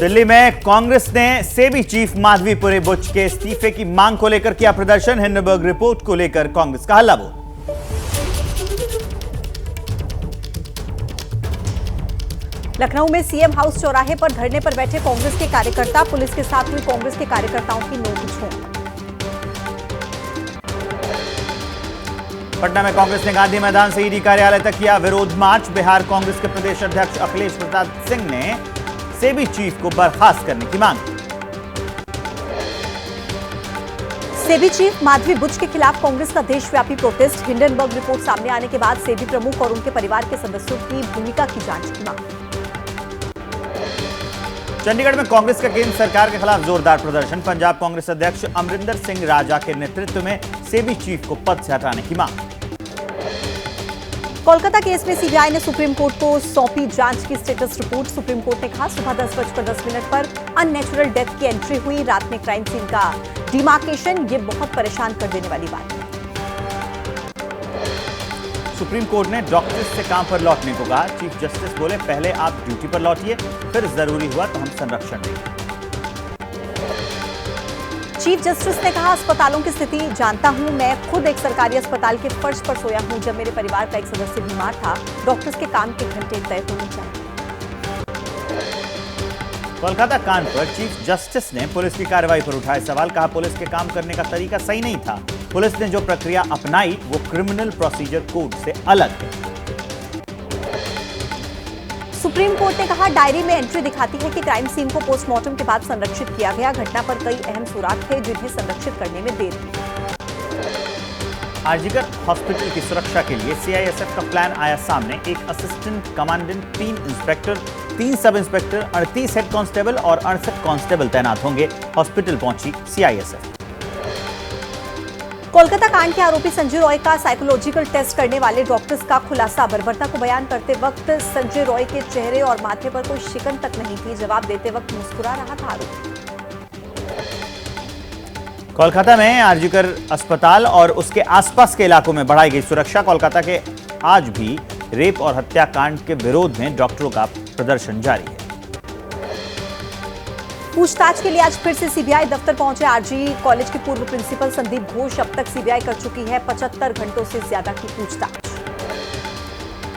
दिल्ली में कांग्रेस ने सेबी चीफ माधवीपुरी बुच के इस्तीफे की मांग को लेकर किया प्रदर्शन। हिंडनबर्ग रिपोर्ट को लेकर कांग्रेस का हल्ला बोल। लखनऊ में सीएम हाउस चौराहे पर धरने पर बैठे कांग्रेस के कार्यकर्ता, पुलिस के साथ हुई कांग्रेस के कार्यकर्ताओं की नोक-झोंक। पटना में कांग्रेस ने गांधी मैदान से ईडी कार्यालय तक किया विरोध मार्च। बिहार कांग्रेस के प्रदेश अध्यक्ष अखिलेश प्रसाद सिंह ने सेबी चीफ को बर्खास्त करने की मांग। सेबी चीफ माधवी बुच के खिलाफ कांग्रेस का देशव्यापी प्रोटेस्ट। हिंडनबर्ग रिपोर्ट सामने आने के बाद सेबी प्रमुख और उनके परिवार के सदस्यों की भूमिका की जांच की मांग। चंडीगढ़ में कांग्रेस का केंद्र सरकार के खिलाफ जोरदार प्रदर्शन। पंजाब कांग्रेस अध्यक्ष अमरिंदर सिंह राजा के नेतृत्व में सेबी चीफ को पद से हटाने की मांग। कोलकाता केस में सीबीआई ने सुप्रीम कोर्ट को सौंपी जांच की स्टेटस रिपोर्ट। सुप्रीम कोर्ट ने कहा सुबह 10:10 पर अननेचुरल डेथ की एंट्री हुई। रात में क्राइम सीन का डिमार्केशन, ये बहुत परेशान कर देने वाली बात है। सुप्रीम कोर्ट ने डॉक्टर्स से काम पर लौटने को कहा। चीफ जस्टिस बोले पहले आप ड्यूटी पर लौटिए, फिर जरूरी हुआ तो हम संरक्षण देंगे। चीफ जस्टिस ने कहा अस्पतालों की स्थिति जानता हूं, मैं खुद एक सरकारी अस्पताल के फर्श पर सोया हूं जब मेरे परिवार का एक सदस्य बीमार था। डॉक्टर्स के काम के घंटे तय होने चाहिए। कोलकाता कांड पर चीफ जस्टिस ने पुलिस की कार्रवाई पर उठाए सवाल। कहा पुलिस के काम करने का तरीका सही नहीं था। पुलिस ने जो प्रक्रिया अपनाई वो क्रिमिनल प्रोसीजर कोड से अलग है। सुप्रीम कोर्ट ने कहा डायरी में एंट्री दिखाती है कि क्राइम सीन को पोस्टमार्टम के बाद संरक्षित किया गया। घटना पर कई अहम सुराग थे जिन्हें संरक्षित करने में देर हुई। आरजीकर हॉस्पिटल की सुरक्षा के लिए सीआईएसएफ का प्लान आया सामने। एक assistant commandant, 3 inspector, 3 sub inspector, 38 head constable और 68 कांस्टेबल तैनात होंगे। हॉस्पिटल पहुंची सीआईएसएफ। कोलकाता कांड के आरोपी संजय रॉय का साइकोलॉजिकल टेस्ट करने वाले डॉक्टर्स का खुलासा। बर्बरता को बयान करते वक्त संजय रॉय के चेहरे और माथे पर कोई शिकन तक नहीं थी। जवाब देते वक्त मुस्कुरा रहा था आरोपी। कोलकाता में आरजीकर अस्पताल और उसके आसपास के इलाकों में बढ़ाई गई सुरक्षा। कोलकाता के आज भी रेप और हत्याकांड के विरोध में डॉक्टरों का प्रदर्शन जारी है। पूछताछ के लिए आज फिर से सीबीआई दफ्तर पहुंचे आरजी कॉलेज के पूर्व प्रिंसिपल संदीप घोष। अब तक सीबीआई कर चुकी है 75 घंटों से ज्यादा की पूछताछ।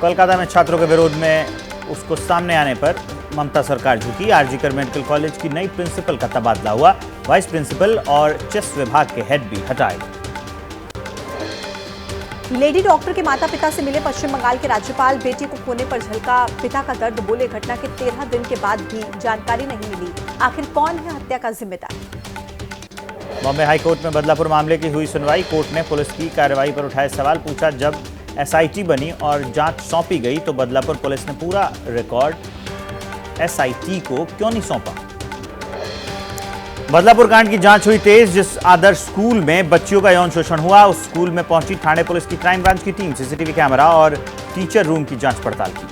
कोलकाता में छात्रों के विरोध में उसको सामने आने पर ममता सरकार झुकी। आरजीकर मेडिकल कॉलेज की नई प्रिंसिपल का तबादला हुआ। वाइस प्रिंसिपल और चेस विभाग के हेड भी हटाए गए। लेडी डॉक्टर के माता पिता से मिले पश्चिम बंगाल के राज्यपाल। बेटी को खोने पर झलका पिता का दर्द। बोले घटना के 13 दिन के बाद भी जानकारी नहीं मिली, आखिर कौन है हत्या का जिम्मेदार। बॉम्बे हाईकोर्ट में बदलापुर मामले की हुई सुनवाई। कोर्ट ने पुलिस की कार्रवाई पर उठाए सवाल। पूछा जब एसआईटी बनी और जांच सौंपी गई तो बदलापुर पुलिस ने पूरा रिकॉर्ड एसआईटी को क्यों नहीं सौंपा। बदलापुर कांड की जांच हुई तेज। जिस आदर्श स्कूल में बच्चियों का यौन शोषण हुआ उस स्कूल में पहुंची थाने पुलिस की क्राइम ब्रांच की टीम। सीसीटीवी कैमरा और टीचर रूम की जांच पड़ताल की।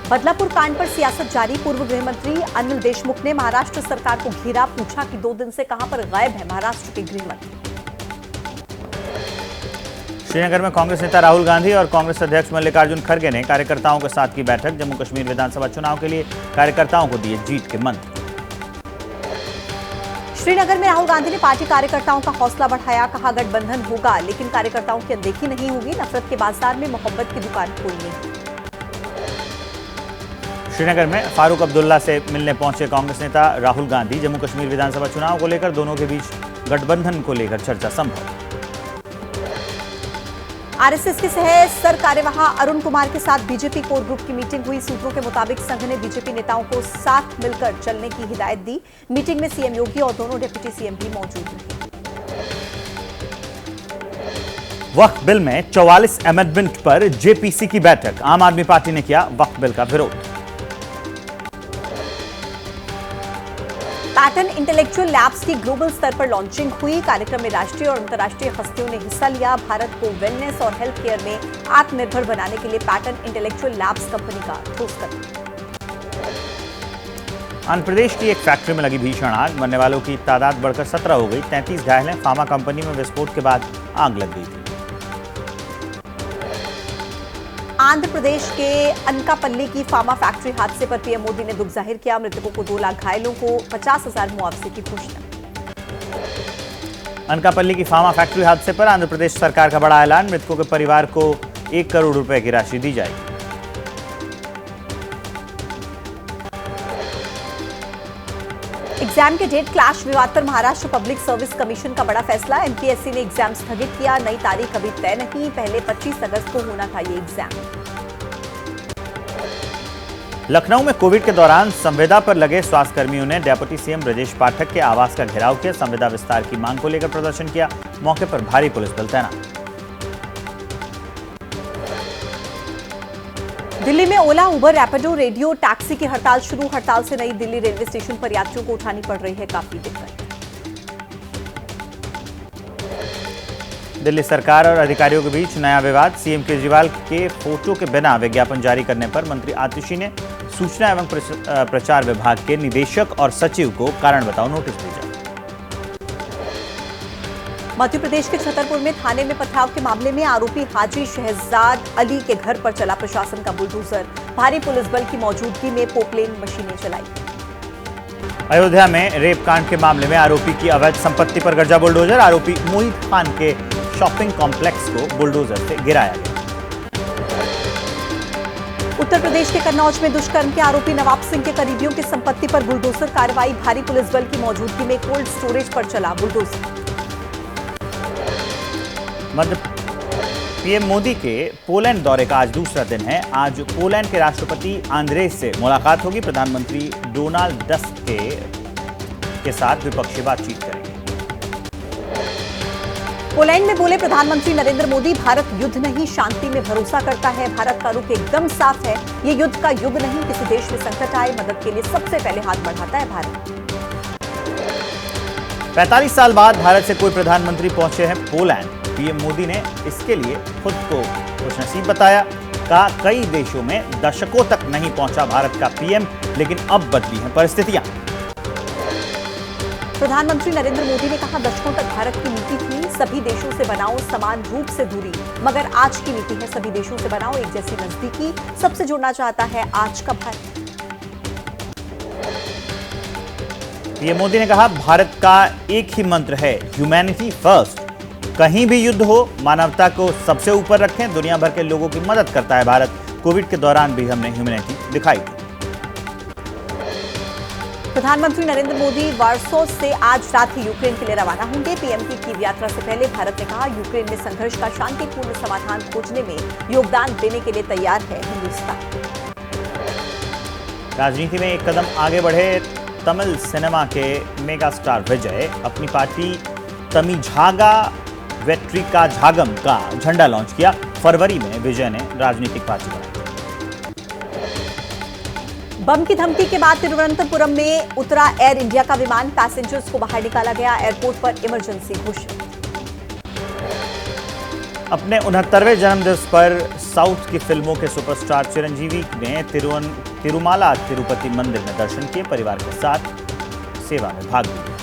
बदलापुर कांड पर सियासत जारी। पूर्व गृह मंत्री अनिल देशमुख ने महाराष्ट्र सरकार को घेरा। पूछा कि 2 दिन से कहां पर गायब है महाराष्ट्र के गृह मंत्री। श्रीनगर में कांग्रेस नेता राहुल गांधी और कांग्रेस अध्यक्ष मल्लिकार्जुन खड़गे ने कार्यकर्ताओं के साथ की बैठक। जम्मू कश्मीर विधानसभा चुनाव के लिए कार्यकर्ताओं को दिए जीत के मंत्र। श्रीनगर में राहुल गांधी ने पार्टी कार्यकर्ताओं का हौसला बढ़ाया। कहा गठबंधन होगा लेकिन कार्यकर्ताओं की अनदेखी नहीं होगी। नफरत के बाजार में मोहब्बत की दुकान खोलनी है। श्रीनगर में फारूक अब्दुल्ला से मिलने पहुंचे कांग्रेस नेता राहुल गांधी। जम्मू कश्मीर विधानसभा चुनाव को लेकर दोनों के बीच गठबंधन को लेकर चर्चा संभव। आरएसएस के सह सर कार्यवाह अरुण कुमार के साथ बीजेपी कोर ग्रुप की मीटिंग हुई। सूत्रों के मुताबिक संघ ने बीजेपी नेताओं को साथ मिलकर चलने की हिदायत दी। मीटिंग में सीएम योगी और दोनों डिप्टी सीएम भी मौजूद रहे। वक्फ बिल में 44 अमेंडमेंट पर जेपीसी की बैठक। आम आदमी पार्टी ने किया वक्फ बिल का विरोध। पैटर्न इंटेलेक्चुअल लैब्स की ग्लोबल स्तर पर लॉन्चिंग हुई। कार्यक्रम में राष्ट्रीय और अंतर्राष्ट्रीय हस्तियों ने हिस्सा लिया। भारत को वेलनेस और हेल्थ केयर में आत्मनिर्भर बनाने के लिए पैटर्न इंटेलेक्चुअल लैब्स कंपनी का ठोस कदम। आंध्र प्रदेश की एक फैक्ट्री में लगी भीषण आग। मरने वालों की तादाद बढ़कर 17 हो गई। 33 घायल हैं। फार्मा कंपनी में विस्फोट के बाद आग लग गई थी। आंध्र प्रदेश के अनकापल्ली की फार्मा फैक्ट्री हादसे पर पीएम मोदी ने दुख जाहिर किया। मृतकों को 2 लाख, घायलों को 50,000 मुआवजे की घोषणा। अनकापल्ली की फार्मा फैक्ट्री हादसे पर आंध्र प्रदेश सरकार का बड़ा ऐलान। मृतकों के परिवार को 1 करोड़ रुपए की राशि दी जाएगी। एग्जाम के डेट क्लैश विवाद पर महाराष्ट्र पब्लिक सर्विस कमीशन का बड़ा फैसला। एमपीएससी ने एग्जाम स्थगित किया। नई तारीख अभी तय नहीं, पहले 25 अगस्त को होना था ये एग्जाम। लखनऊ में कोविड के दौरान संविदा पर लगे स्वास्थ्य कर्मियों ने डेप्यूटी सीएम ब्रजेश पाठक के आवास का घेराव किया। संविदा विस्तार की मांग को लेकर प्रदर्शन किया। मौके पर भारी पुलिस बल तैनात। दिल्ली में ओला, उबर, रैपिडो, रेडियो टैक्सी की हड़ताल शुरू। हड़ताल से नई दिल्ली रेलवे स्टेशन पर यात्रियों को उठानी पड़ रही है काफी दिक्कत। दिल्ली सरकार और अधिकारियों के बीच नया विवाद। सीएम केजरीवाल के फोटो के बिना विज्ञापन जारी करने पर मंत्री आतिशी ने सूचना एवं प्रचार विभाग के निदेशक और सचिव को कारण बताओ नोटिस भेजा। मध्य प्रदेश के छतरपुर में थाने में पथराव के मामले में आरोपी हाजी शहजाद अली के घर पर चला प्रशासन का बुलडोजर। भारी पुलिस बल की मौजूदगी में पोपलेन मशीनें चलाई। अयोध्या में रेप कांड के मामले में आरोपी की अवैध संपत्ति पर गरजा बुलडोजर। आरोपी मोहित खान के शॉपिंग कॉम्प्लेक्स को बुलडोजर से गिराया गया। उत्तर प्रदेश के कन्नौज में दुष्कर्म के आरोपी नवाब सिंह के करीबियों की संपत्ति पर बुलडोजर कार्रवाई। भारी पुलिस बल की मौजूदगी में कोल्ड स्टोरेज पर चला बुलडोजर। पीएम मोदी के पोलैंड दौरे का आज दूसरा दिन है। आज पोलैंड के राष्ट्रपति आंद्रेज से मुलाकात होगी। प्रधानमंत्री डोनाल्ड टस्क के साथ द्विपक्षीय बातचीत करेंगे। पोलैंड में बोले प्रधानमंत्री नरेंद्र मोदी, भारत युद्ध नहीं शांति में भरोसा करता है। भारत का रुख एकदम साफ है। ये युद्ध का युग नहीं। किसी देश में संकट आए, मदद के लिए सबसे पहले हाथ बढ़ाता है भारत। 45 साल बाद भारत से कोई प्रधानमंत्री पहुंचे हैं पोलैंड। पीएम मोदी ने इसके लिए खुद को खुशनसीब बताया। कहा, कई देशों में दशकों तक नहीं पहुंचा भारत का पीएम, लेकिन अब बदली हैं परिस्थितियां। प्रधानमंत्री नरेंद्र मोदी ने कहा, दशकों तक भारत की नीति थी सभी देशों से बनाओ समान रूप से दूरी, मगर आज की नीति है सभी देशों से बनाओ एक जैसी नजदीकी। सबसे जुड़ना चाहता है आज का भारत। पीएम मोदी ने कहा, भारत का एक ही मंत्र है, ह्यूमैनिटी फर्स्ट। कहीं भी युद्ध हो, मानवता को सबसे ऊपर रखें। दुनिया भर के लोगों की मदद करता है भारत। कोविड के दौरान भी हमने ह्यूमैनिटी दिखाई थी। प्रधानमंत्री नरेंद्र मोदी वार्सो से आज रात ही यूक्रेन के लिए रवाना होंगे। पीएम की कीव यात्रा से पहले भारत ने कहा, यूक्रेन में संघर्ष का शांतिपूर्ण समाधान खोजने में योगदान देने के लिए तैयार है हिंदुस्तान। राजनीति में एक कदम आगे बढ़े तमिल सिनेमा के मेगा स्टार विजय। अपनी पार्टी तमिझागा वेट्रिका झागम का झंडा लॉन्च किया। फरवरी में विजय ने राजनीतिक पार्टी बनाई। बम की धमकी के बाद तिरुवनंतपुरम में उतरा एयर इंडिया का विमान। पैसेंजर्स को बाहर निकाला गया। एयरपोर्ट पर इमरजेंसी घोषित। अपने 69वें जन्मदिवस पर साउथ की फिल्मों के सुपरस्टार चिरंजीवी ने तिरुमाला तिरुपति मंदिर में दर्शन किए। परिवार के साथ सेवा में भाग लिया।